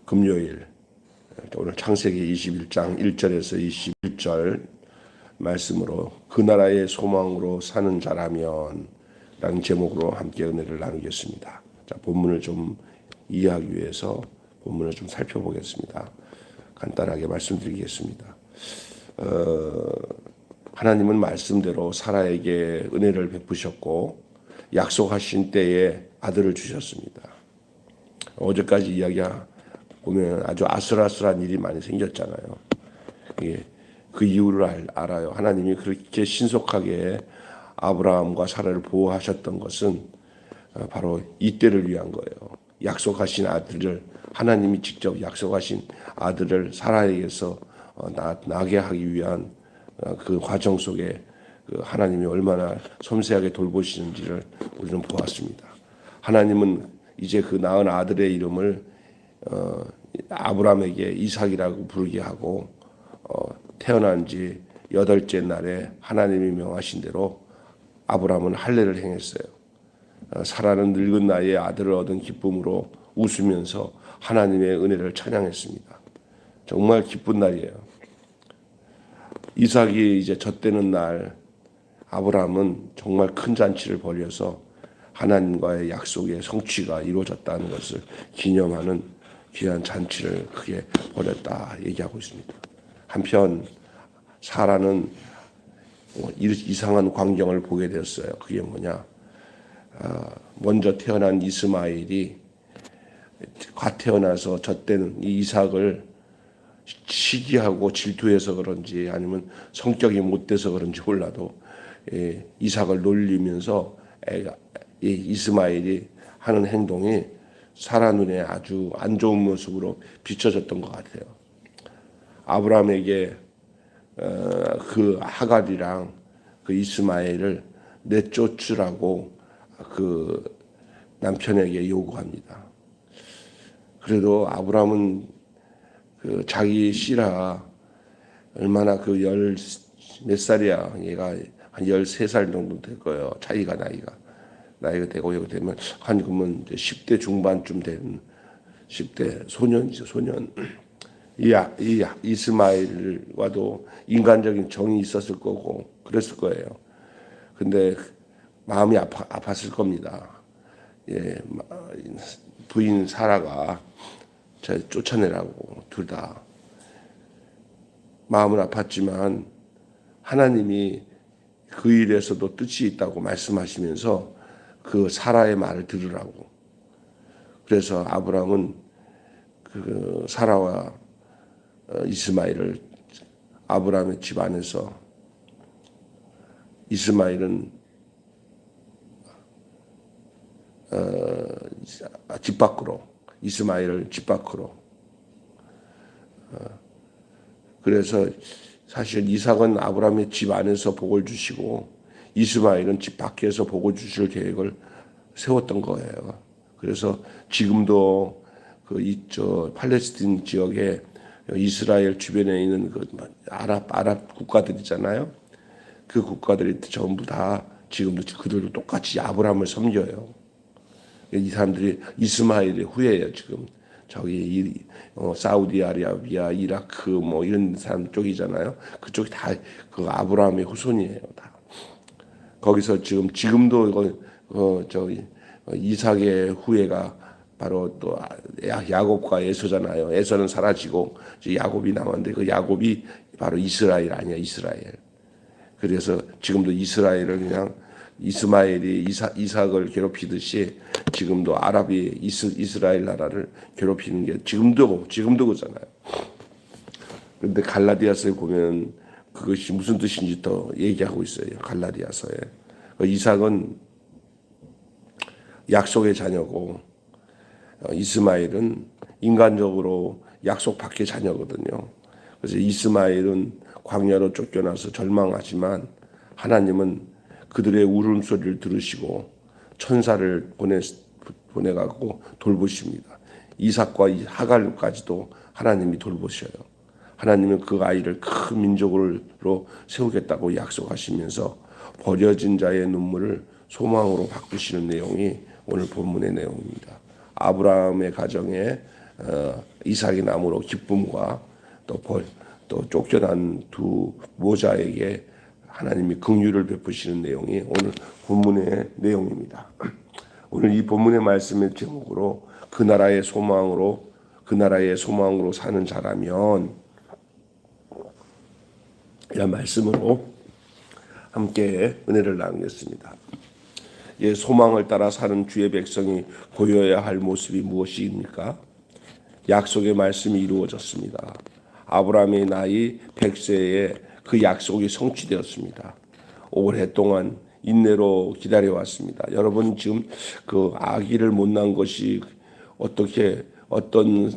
금요일 오늘 창세기 21장 1절에서 21절 말씀으로 그 나라의 소망으로 사는 자라면 라는 제목으로 함께 은혜를 나누겠습니다. 자, 본문을 좀 이해하기 위해서 본문을 좀 살펴보겠습니다. 간단하게 말씀드리겠습니다. 하나님은 말씀대로 사라에게 은혜를 베푸셨고 약속하신 때에 아들을 주셨습니다. 어제까지 이야기 보면 아주 아슬아슬한 일이 많이 생겼잖아요. 그 이유를 알아요. 하나님이 그렇게 신속하게 아브라함과 사라를 보호하셨던 것은 바로 이때를 위한 거예요. 약속하신 아들을 하나님이 직접 약속하신 아들을 사라에게서 나게 하기 위한 그 과정 속에 하나님이 얼마나 섬세하게 돌보시는지를 우리는 보았습니다. 하나님은 이제 그 낳은 아들의 이름을 아브라함에게 이삭이라고 부르게 하고 태어난 지 8째 날에 하나님이 명하신 대로 아브라함은 할례를 행했어요. 사라는 늙은 나이에 아들을 얻은 기쁨으로 웃으면서 하나님의 은혜를 찬양했습니다. 정말 기쁜 날이에요. 이삭이 이제 젖되는 날 아브라함은 정말 큰 잔치를 벌여서 하나님과의 약속의 성취가 이루어졌다는 것을 기념하는 귀한 잔치를 크게 벌였다 얘기하고 있습니다. 한편 사라는 이상한 광경을 보게 되었어요. 그게 뭐냐? 먼저 태어난 이스마엘이 과태어나서 젖되는 이 이삭을 시기하고 질투해서 그런지 아니면 성격이 못돼서 그런지 몰라도 이삭을 놀리면서 이스마엘이 하는 행동이 사라 눈에 아주 안 좋은 모습으로 비춰졌던 것 같아요. 아브라함에게 그 하갈이랑 그 이스마엘을 내쫓으라고 그 남편에게 요구합니다. 그래도 아브라함은 그 자기 씨라 얼마나 그 몇 살이야? 얘가 한 13살 정도 될 거예요. 차이가 나이가 되고 이거 되면 한 그러면 10대 중반쯤 된 10대 소년이죠, 소년. 이 이스마엘과도 인간적인 정이 있었을 거고 그랬을 거예요. 근데 마음이 아팠을 겁니다. 부인 사라가 쫓아내라고 둘 다 마음은 아팠지만 하나님이 그 일에서도 뜻이 있다고 말씀하시면서 그 사라의 말을 들으라고. 그래서 아브라함은 그 사라와 이스마엘을 아브라함의 집 안에서 이스마엘은 집 밖으로 이스마엘을 집 밖으로. 그래서 사실 이삭은 아브라함의 집 안에서 복을 주시고 이스마엘은 집 밖에서 복을 주실 계획을 세웠던 거예요. 그래서 지금도 팔레스틴 지역에 이스라엘 주변에 있는 그 아랍 국가들이잖아요. 그 국가들이 전부 다 지금도 그들도 똑같이 아브라함을 섬겨요. 이 사람들이 이스마엘의 후예예요. 지금 저기 사우디아라비아, 이라크 뭐 이런 사람 쪽이잖아요. 그쪽이 다 그 아브라함의 후손이에요. 다 거기서 지금도 이삭의 후예가 바로 또 야곱과 에서잖아요. 에서는 사라지고 야곱이 남았는데 그 야곱이 바로 이스라엘 아니야, 이스라엘. 그래서 지금도 이스라엘을 그냥 이스마엘이 이삭을 괴롭히듯이 지금도 아랍이 이스라엘 나라를 괴롭히는 게 지금도 그잖아요. 그런데 갈라디아서에 보면 그것이 무슨 뜻인지 또 얘기하고 있어요. 갈라디아서에 이삭은 약속의 자녀고 이스마엘은 인간적으로 약속 밖의 자녀거든요. 그래서 이스마엘은 광야로 쫓겨나서 절망하지만 하나님은 그들의 울음소리를 들으시고 천사를 보내가고 돌보십니다. 이삭과 하갈까지도 하나님이 돌보셔요. 하나님은 그 아이를 큰 민족으로 세우겠다고 약속하시면서 버려진 자의 눈물을 소망으로 바꾸시는 내용이 오늘 본문의 내용입니다. 아브라함의 가정에 이삭의 나무로 기쁨과 또 쫓겨난 두 모자에게 하나님이 긍휼을 베푸시는 내용이 오늘 본문의 내용입니다. 오늘 이 본문의 말씀의 제목으로 그 나라의 소망으로 사는 자라면, 이런 말씀으로 함께 은혜를 나누겠습니다. 소망을 따라 사는 주의 백성이 보여야 할 모습이 무엇입니까? 약속의 말씀이 이루어졌습니다. 아브라함의 나이 100세에 그 약속이 성취되었습니다. 오랫동안 인내로 기다려왔습니다. 여러분, 지금 그 아기를 못 낳은 것이 어떤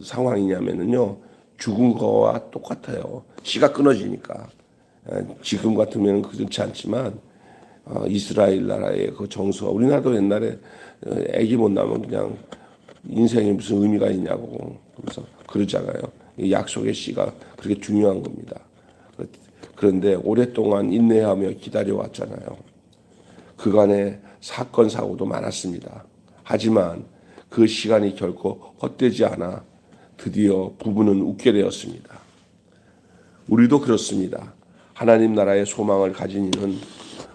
상황이냐면요, 죽은 거와 똑같아요. 씨가 끊어지니까. 지금 같으면 그렇지 않지만 이스라엘 나라의 그 정서가, 우리나라도 옛날에 아기 못 낳으면 그냥 인생에 무슨 의미가 있냐고 그래서 그러잖아요. 약속의 씨가 그렇게 중요한 겁니다. 그런데 오랫동안 인내하며 기다려왔잖아요. 그간에 사건 사고도 많았습니다. 하지만 그 시간이 결코 헛되지 않아 드디어 부부는 웃게 되었습니다. 우리도 그렇습니다. 하나님 나라의 소망을 가진 이는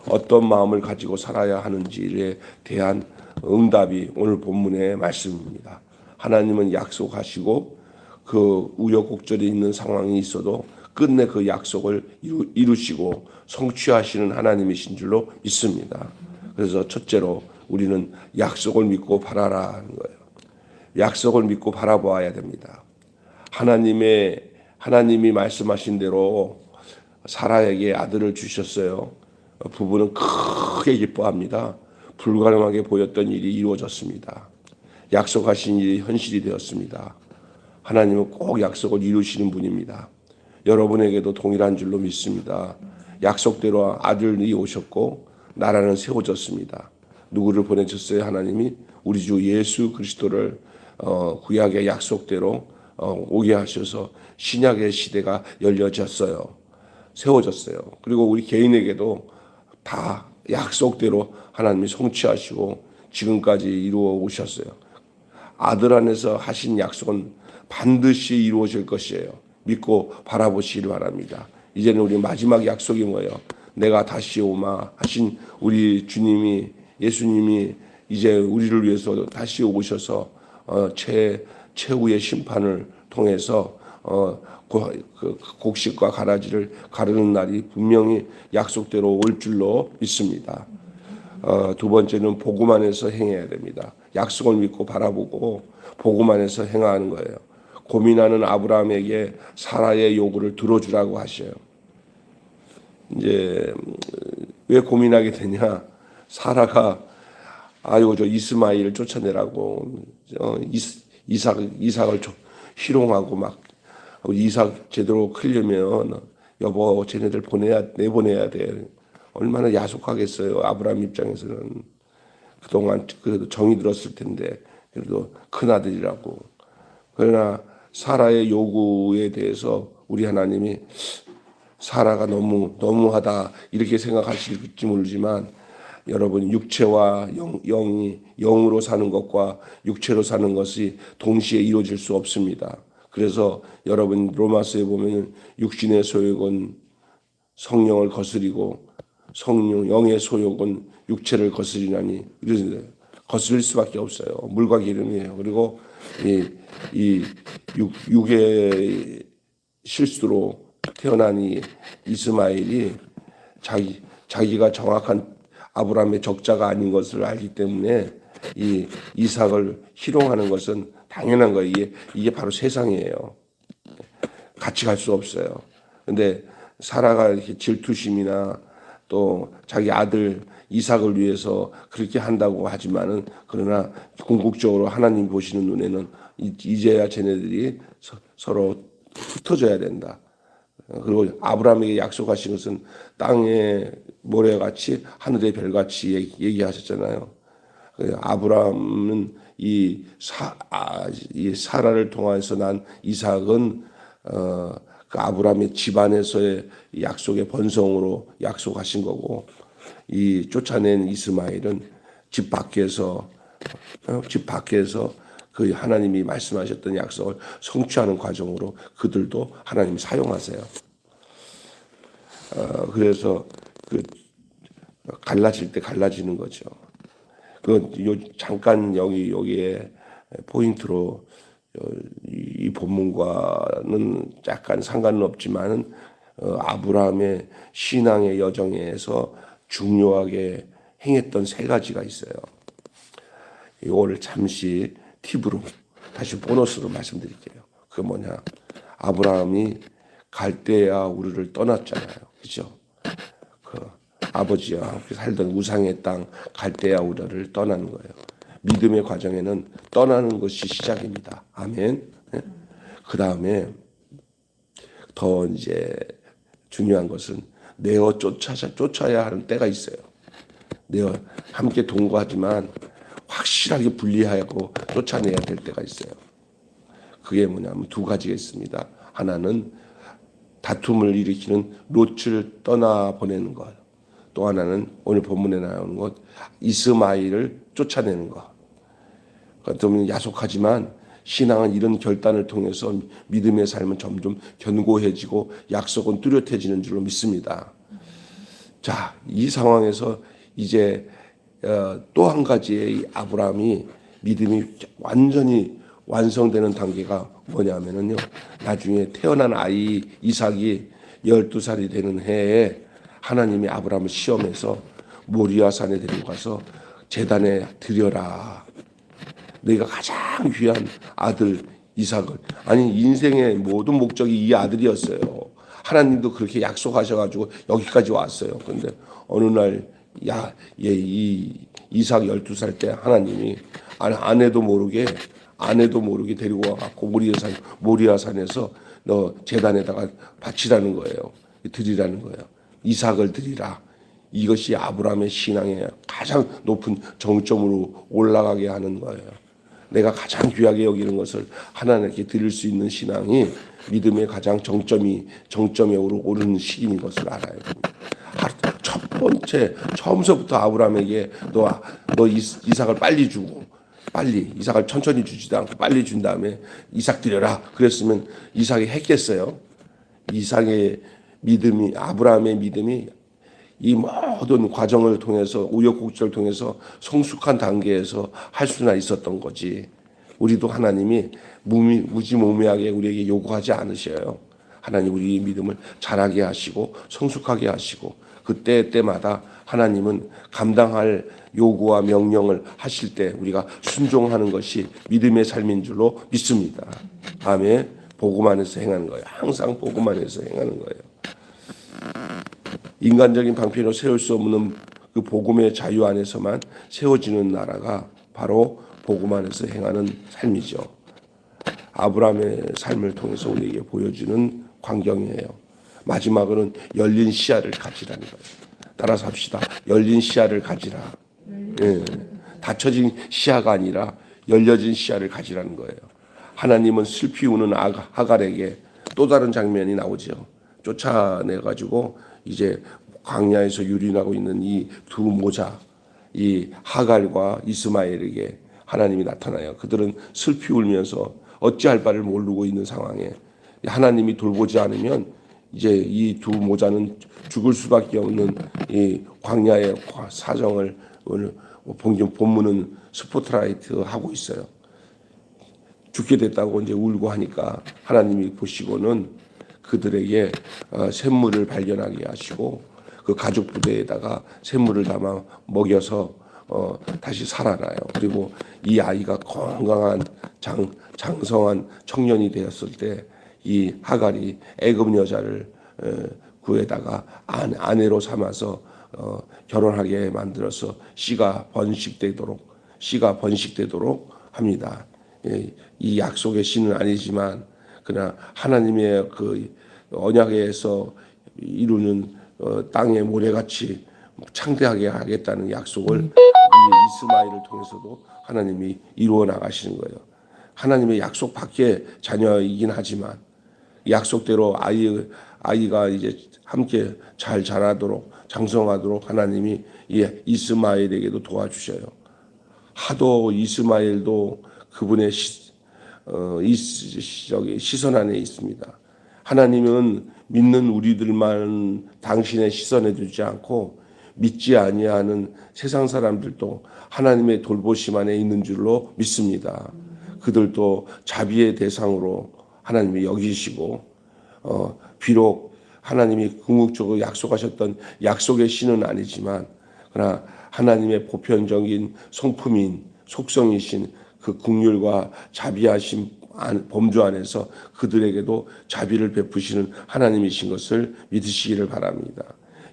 어떤 마음을 가지고 살아야 하는지에 대한 응답이 오늘 본문의 말씀입니다. 하나님은 약속하시고 그 우여곡절이 있는 상황이 있어도 끝내 그 약속을 이루시고 성취하시는 하나님이신 줄로 믿습니다. 그래서 첫째로 우리는 약속을 믿고 바라라는 거예요. 약속을 믿고 바라보아야 됩니다. 하나님이 말씀하신 대로 사라에게 아들을 주셨어요. 부부는 크게 기뻐합니다. 불가능하게 보였던 일이 이루어졌습니다. 약속하신 일이 현실이 되었습니다. 하나님은 꼭 약속을 이루시는 분입니다. 여러분에게도 동일한 줄로 믿습니다. 약속대로 아들이 오셨고 나라는 세워졌습니다. 누구를 보내셨어요? 하나님이 우리 주 예수 그리스도를 구약의 약속대로 오게 하셔서 신약의 시대가 열려졌어요. 세워졌어요. 그리고 우리 개인에게도 다 약속대로 하나님이 성취하시고 지금까지 이루어 오셨어요. 아들 안에서 하신 약속은 반드시 이루어질 것이에요. 믿고 바라보시길 바랍니다. 이제는 우리 마지막 약속이 뭐예요? 내가 다시 오마 하신 우리 주님이, 예수님이 이제 우리를 위해서 다시 오셔서 최후의 심판을 통해서 곡식과 가라지를 가르는 날이 분명히 약속대로 올 줄로 믿습니다. 두 번째는 복음 안에서 행해야 됩니다. 약속을 믿고 바라보고 복음 안에서 행하는 거예요. 고민하는 아브라함에게 사라의 요구를 들어주라고 하셔요. 이제 왜 고민하게 되냐? 사라가 저 이스마엘을 쫓아내라고 이삭을 희롱하고 막 이삭 제대로 크려면 여보 쟤네들 내보내야 돼. 얼마나 야속하겠어요. 아브라함 입장에서는 그동안 그래도 정이 들었을 텐데 그래도 큰 아들이라고. 그러나 사라의 요구에 대해서 우리 하나님이 사라가 너무하다 이렇게 생각하실지 모르지만 여러분, 육체와 영으로 사는 것과 육체로 사는 것이 동시에 이루어질 수 없습니다. 그래서 여러분 로마서에 보면 육신의 소욕은 성령을 거스리고 영의 소욕은 육체를 거스리나니 거스릴 수밖에 없어요. 물과 기름이에요. 그리고 이 육의 실수로 태어난 이 이스마엘이 자기가 정확한 아브라함의 적자가 아닌 것을 알기 때문에 이 이삭을 희롱하는 것은 당연한 거예요. 이게 바로 세상이에요. 같이 갈 수 없어요. 근데 사라가 이렇게 질투심이나 또 자기 아들 이삭을 위해서 그렇게 한다고 하지만은 그러나 궁극적으로 하나님 보시는 눈에는 이제야 쟤네들이 서로 흩어져야 된다. 그리고 아브라함에게 약속하신 것은 땅의 모래같이 하늘의 별같이 얘기하셨잖아요. 아브라함은 이 사라를 통해서 난 이삭은 그 아브라함의 집안에서의 약속의 번성으로 약속하신 거고 이 쫓아낸 이스마엘은 집 밖에서 집 밖에서 그 하나님이 말씀하셨던 약속을 성취하는 과정으로 그들도 하나님이 사용하세요. 그래서 그 갈라질 때 갈라지는 거죠. 잠깐 여기에 포인트로 이 본문과는 약간 상관은 없지만 아브라함의 신앙의 여정에서 중요하게 행했던 세 가지가 있어요. 이거를 잠시 팁으로 다시 보너스로 말씀드릴게요. 그게 뭐냐? 아브라함이 갈대아 우르를 떠났잖아요. 그죠? 그 아버지와 함께 살던 우상의 땅 갈대아 우르를 떠나는 거예요. 믿음의 과정에는 떠나는 것이 시작입니다. 아멘. 그 다음에 더 이제 중요한 것은 내어 쫓아야 하는 때가 있어요. 내어 함께 동거하지만 확실하게 분리하고 쫓아내야 될 때가 있어요. 그게 뭐냐면 두 가지가 있습니다. 하나는 다툼을 일으키는 롯을 떠나보내는 것. 또 하나는 오늘 본문에 나오는 것, 이스마엘을 쫓아내는 것. 좀 야속하지만 신앙은 이런 결단을 통해서 믿음의 삶은 점점 견고해지고 약속은 뚜렷해지는 줄로 믿습니다. 자, 이 상황에서 이제 또 한 가지의 아브라함이 믿음이 완전히 완성되는 단계가 뭐냐면요. 나중에 태어난 아이 이삭이 12살이 되는 해에 하나님이 아브라함을 시험해서 모리아산에 데리고 가서 제단에 드려라. 너희가 가장 귀한 아들 이삭을. 아니 인생의 모든 목적이 이 아들이었어요. 하나님도 그렇게 약속하셔가지고 여기까지 왔어요. 그런데 어느 날 이 이삭 12살 때 하나님이 아내도 모르게 데리고 와갖고 모리아산에서 너 제단에다가 바치라는 거예요. 드리라는 거예요. 이삭을 드리라. 이것이 아브라함의 신앙의 가장 높은 정점으로 올라가게 하는 거예요. 내가 가장 귀하게 여기는 것을 하나님께 드릴 수 있는 신앙이 믿음의 가장 정점에 오르는 시기인 것을 알아야 됩니다. 첫 번째 처음서부터 아브라함에게 너 이삭을 빨리 주고 이삭을 천천히 주지도 않고 빨리 준 다음에 이삭 드려라 그랬으면 이삭이 했겠어요. 이삭의 믿음이 아브라함의 믿음이 이 모든 과정을 통해서 우여곡절을 통해서 성숙한 단계에서 할 수나 있었던 거지. 우리도 하나님이 무지무미하게 우리에게 요구하지 않으셔요. 하나님 우리 믿음을 자라게 하시고 성숙하게 하시고 그때마다 하나님은 감당할 요구와 명령을 하실 때 우리가 순종하는 것이 믿음의 삶인 줄로 믿습니다. 아멘. 복음 안에서 행하는 거예요. 항상 복음 안에서 행하는 거예요. 인간적인 방편으로 세울 수 없는 그 복음의 자유 안에서만 세워지는 나라가 바로 복음 안에서 행하는 삶이죠. 아브라함의 삶을 통해서 우리에게 보여주는 광경이에요. 마지막으로는 열린 시야를 가지라는 거예요. 따라서 합시다. 열린 시야를 가지라. 예. 닫혀진 시야가 아니라 열려진 시야를 가지라는 거예요. 하나님은 슬피 우는 하갈에게 또 다른 장면이 나오죠. 쫓아내가지고 이제 광야에서 유린하고 있는 이 두 모자, 이 하갈과 이스마엘에게 하나님이 나타나요. 그들은 슬피 울면서 어찌할 바를 모르고 있는 상황에 하나님이 돌보지 않으면 이제 이 두 모자는 죽을 수밖에 없는 이 광야의 사정을 오늘 본문은 스포트라이트 하고 있어요. 죽게 됐다고 이제 울고 하니까 하나님이 보시고는 그들에게 샘물을 발견하게 하시고 그 가죽 부대에다가 샘물을 담아 먹여서 다시 살아나요. 그리고 이 아이가 건강한 장성한 청년이 되었을 때 이 하갈이 애굽 여자를 구해다가 아내로 삼아서 결혼하게 만들어서 씨가 번식되도록 합니다. 이 약속의 씨는 아니지만 그러나 하나님의 그 언약에서 이루는 땅의 모래같이 창대하게 하겠다는 약속을 이 이스마엘을 통해서도 하나님이 이루어 나가시는 거예요. 하나님의 약속 밖의 자녀이긴 하지만 약속대로 아이가 이제 함께 잘 자라도록 장성하도록 하나님이 이 이스마엘에게도 도와주셔요. 하도 이스마엘도 그분의 시선 안에 있습니다. 하나님은 믿는 우리들만 당신의 시선에 두지 않고 믿지 아니하는 세상 사람들도 하나님의 돌보심 안에 있는 줄로 믿습니다. 그들도 자비의 대상으로 하나님이 여기시고 비록 하나님이 궁극적으로 약속하셨던 약속의 신은 아니지만 그러나 하나님의 보편적인 성품인 속성이신 그 긍휼과 자비하신 범주 안에서 그들에게도 자비를 베푸시는 하나님이신 것을 믿으시기를 바랍니다.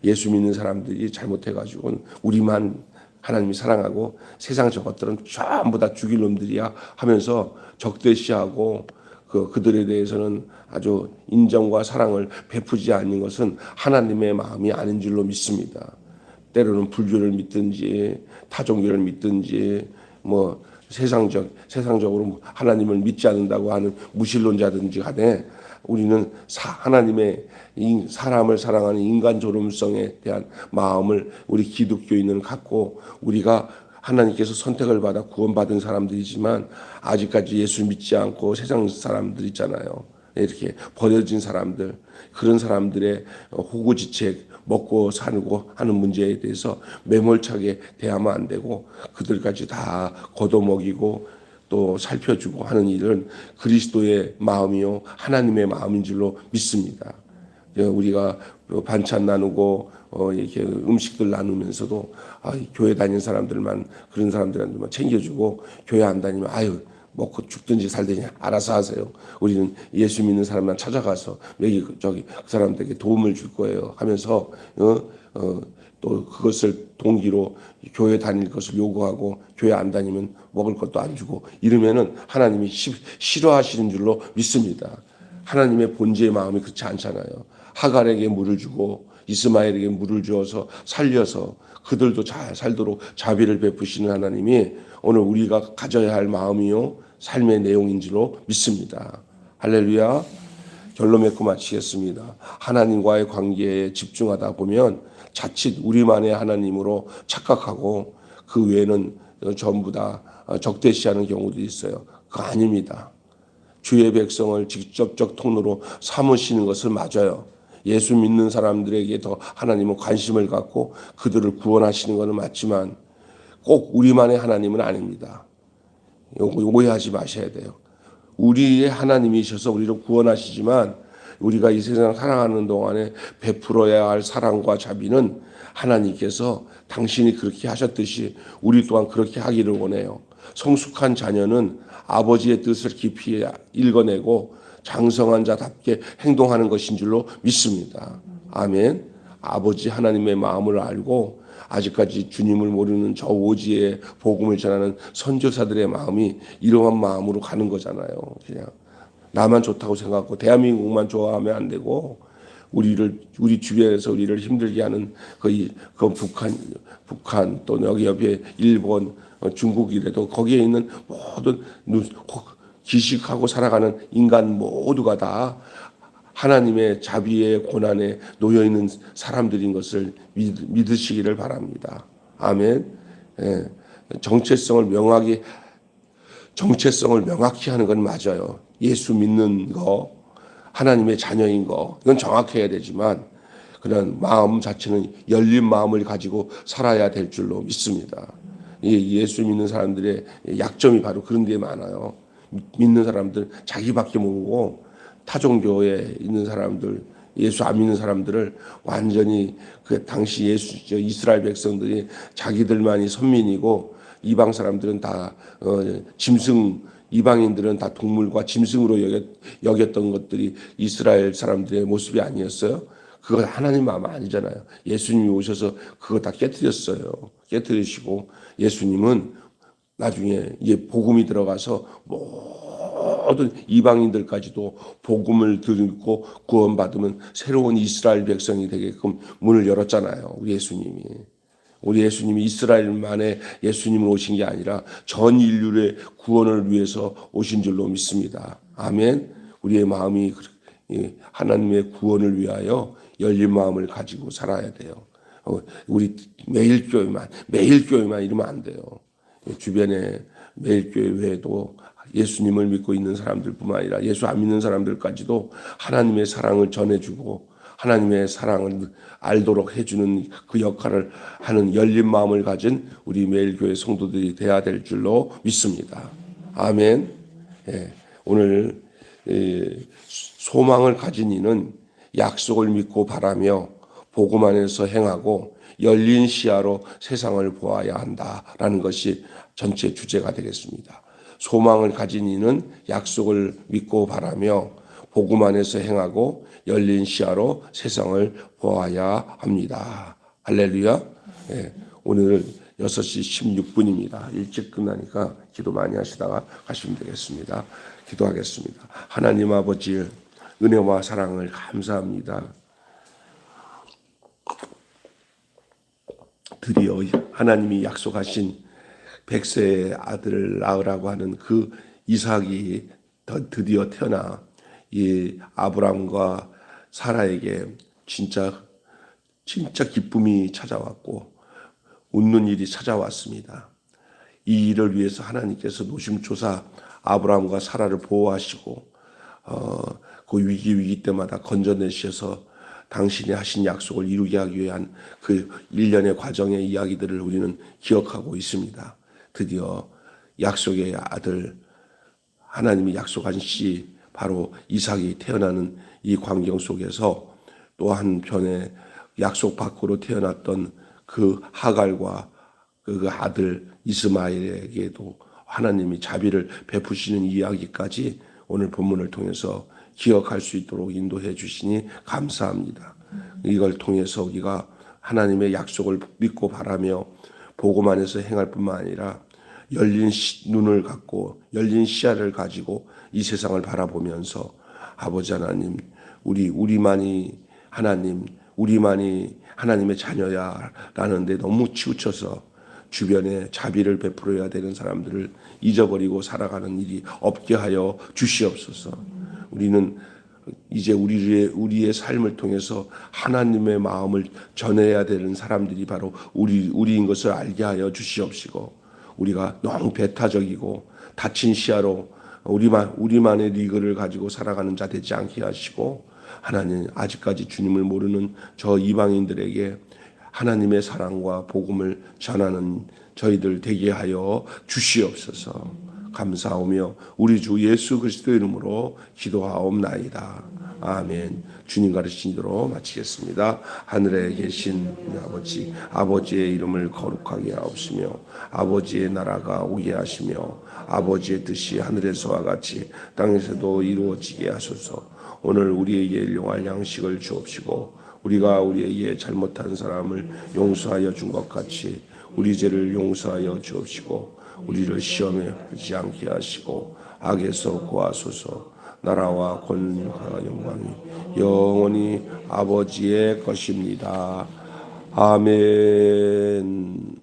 예수 믿는 사람들이 잘못해가지고는 우리만 하나님이 사랑하고 세상 저것들은 전부 다 죽일 놈들이야 하면서 적대시하고 그들에 대해서는 아주 인정과 사랑을 베푸지 않는 것은 하나님의 마음이 아닌 줄로 믿습니다. 때로는 불교를 믿든지 타종교를 믿든지 뭐 세상적으로 하나님을 믿지 않는다고 하는 무신론자든지 간에 우리는 하나님의 사람을 사랑하는 인간 존엄성에 대한 마음을 우리 기독교인은 갖고 우리가 하나님께서 선택을 받아 구원받은 사람들이지만 아직까지 예수 믿지 않고 세상 사람들 있잖아요. 이렇게 버려진 사람들, 그런 사람들의 호구지책, 먹고 살고 하는 문제에 대해서 매몰차게 대하면 안 되고 그들까지 다 걷어먹이고 또 살펴주고 하는 일은 그리스도의 마음이요 하나님의 마음인 줄로 믿습니다. 우리가 반찬 나누고 이렇게 음식들 나누면서도 교회 다니는 사람들만 그런 사람들한테만 챙겨주고 교회 안 다니면 아유 먹고 죽든지 살든지 알아서 하세요. 우리는 예수 믿는 사람만 찾아가서 그 사람들에게 도움을 줄 거예요 하면서 또 그것을 동기로 교회 다닐 것을 요구하고 교회 안 다니면 먹을 것도 안 주고 이러면은 하나님이 싫어하시는 줄로 믿습니다. 하나님의 본체의 마음이 그렇지 않잖아요. 하갈에게 물을 주고 이스마엘에게 물을 주어서 살려서 그들도 잘 살도록 자비를 베푸시는 하나님이 오늘 우리가 가져야 할 마음이요 삶의 내용인 줄로 믿습니다. 할렐루야. 결론 맺고 마치겠습니다. 하나님과의 관계에 집중하다 보면 자칫 우리만의 하나님으로 착각하고 그 외에는 전부 다 적대시하는 경우도 있어요. 그거 아닙니다. 주의 백성을 직접적 통로로 삼으시는 것을 맞아요. 예수 믿는 사람들에게 더 하나님은 관심을 갖고 그들을 구원하시는 것은 맞지만 꼭 우리만의 하나님은 아닙니다. 오해하지 마셔야 돼요. 우리의 하나님이셔서 우리를 구원하시지만 우리가 이 세상 살아가는 동안에 베풀어야 할 사랑과 자비는 하나님께서 당신이 그렇게 하셨듯이 우리 또한 그렇게 하기를 원해요. 성숙한 자녀는 아버지의 뜻을 깊이 읽어내고 장성한 자답게 행동하는 것인 줄로 믿습니다. 아멘. 아버지 하나님의 마음을 알고 아직까지 주님을 모르는 저 오지의 복음을 전하는 선교사들의 마음이 이러한 마음으로 가는 거잖아요. 그냥 나만 좋다고 생각하고 대한민국만 좋아하면 안 되고 우리 주변에서 우리를 힘들게 하는 그 북한 또 여기 옆에 일본 중국이라도 거기에 있는 모든 기식하고 살아가는 인간 모두가 다 하나님의 자비의 고난에 놓여 있는 사람들인 것을 믿으시기를 바랍니다. 아멘. 예. 정체성을 명확히 하는 건 맞아요. 예수 믿는 거, 하나님의 자녀인 거, 이건 정확해야 되지만 그런 마음 자체는 열린 마음을 가지고 살아야 될 줄로 믿습니다. 예수 믿는 사람들의 약점이 바로 그런 데 많아요. 믿는 사람들 자기밖에 모르고 타종교에 있는 사람들, 예수 안 믿는 사람들을 완전히 그 당시 이스라엘 백성들이 자기들만이 선민이고 이방 사람들은 다 이방인들은 다 동물과 짐승으로 여겼던 것들이 이스라엘 사람들의 모습이 아니었어요. 그거 하나님 마음 아니잖아요. 예수님이 오셔서 그거 다 깨뜨렸어요. 깨뜨리시고 예수님은 나중에 이제 복음이 들어가서 모든 이방인들까지도 복음을 듣고 구원받으면 새로운 이스라엘 백성이 되게끔 문을 열었잖아요. 우리 예수님이 이스라엘만의 예수님을 오신 게 아니라 전 인류의 구원을 위해서 오신 줄로 믿습니다. 아멘. 우리의 마음이 하나님의 구원을 위하여 열린 마음을 가지고 살아야 돼요. 우리 매일 교회만 이러면 안 돼요. 주변에 매일교회 외에도 예수님을 믿고 있는 사람들뿐만 아니라 예수 안 믿는 사람들까지도 하나님의 사랑을 전해주고 하나님의 사랑을 알도록 해주는 그 역할을 하는 열린 마음을 가진 우리 매일교회 성도들이 돼야 될 줄로 믿습니다. 아멘. 예, 오늘 소망을 가진 이는 약속을 믿고 바라며 복음 안에서 행하고 열린 시야로 세상을 보아야 한다라는 것이 전체 주제가 되겠습니다. 소망을 가진 이는 약속을 믿고 바라며 복음 안에서 행하고 열린 시야로 세상을 보아야 합니다. 할렐루야. 예, 오늘 6시 16분입니다. 일찍 끝나니까 기도 많이 하시다가 가시면 되겠습니다. 기도하겠습니다. 하나님 아버지 은혜와 사랑을 감사합니다. 드디어 하나님이 약속하신 100세의 아들을 낳으라고 하는 그 이삭이 드디어 태어나 이 아브람과 사라에게 진짜 기쁨이 찾아왔고 웃는 일이 찾아왔습니다. 이 일을 위해서 하나님께서 노심초사 아브람과 사라를 보호하시고 그 위기 때마다 건져내셔서 당신이 하신 약속을 이루게 하기 위한 그 일련의 과정의 이야기들을 우리는 기억하고 있습니다. 드디어 약속의 아들 하나님이 약속한 씨 바로 이삭이 태어나는 이 광경 속에서 또 한편에 약속 밖으로 태어났던 그 하갈과 그 아들 이스마엘에게도 하나님이 자비를 베푸시는 이야기까지 오늘 본문을 통해서 기억할 수 있도록 인도해 주시니 감사합니다. 이걸 통해서 우리가 하나님의 약속을 믿고 바라며 복음 안에서 행할 뿐만 아니라 열린 눈을 갖고 열린 시야를 가지고 이 세상을 바라보면서 아버지 하나님 우리만이 하나님의 자녀야라는 데 너무 치우쳐서 주변에 자비를 베풀어야 되는 사람들을 잊어버리고 살아가는 일이 없게 하여 주시옵소서. 우리는 이제 우리의 삶을 통해서 하나님의 마음을 전해야 되는 사람들이 바로 우리인 것을 알게 하여 주시옵시고 우리가 너무 배타적이고 닫힌 시야로 우리만의 리그를 가지고 살아가는 자 되지 않게 하시고 하나님 아직까지 주님을 모르는 저 이방인들에게 하나님의 사랑과 복음을 전하는 저희들 되게 하여 주시옵소서. 감사하며 우리 주 예수 그리스도의 이름으로 기도하옵나이다. 아멘. 주님 가르치신 대로 마치겠습니다. 하늘에 계신 우리 아버지의 이름을 거룩하게 하옵시며 아버지의 나라가 오게 하시며 아버지의 뜻이 하늘에서와 같이 땅에서도 이루어지게 하소서. 오늘 우리에게 일용할 양식을 주옵시고 우리가 우리에게 잘못한 사람을 용서하여 준 것 같이 우리 죄를 용서하여 주옵시고 우리를 시험에 들지 않게 하시고 악에서 구하소서. 나라와 권능과 영광이 영원히 아버지의 것입니다. 아멘.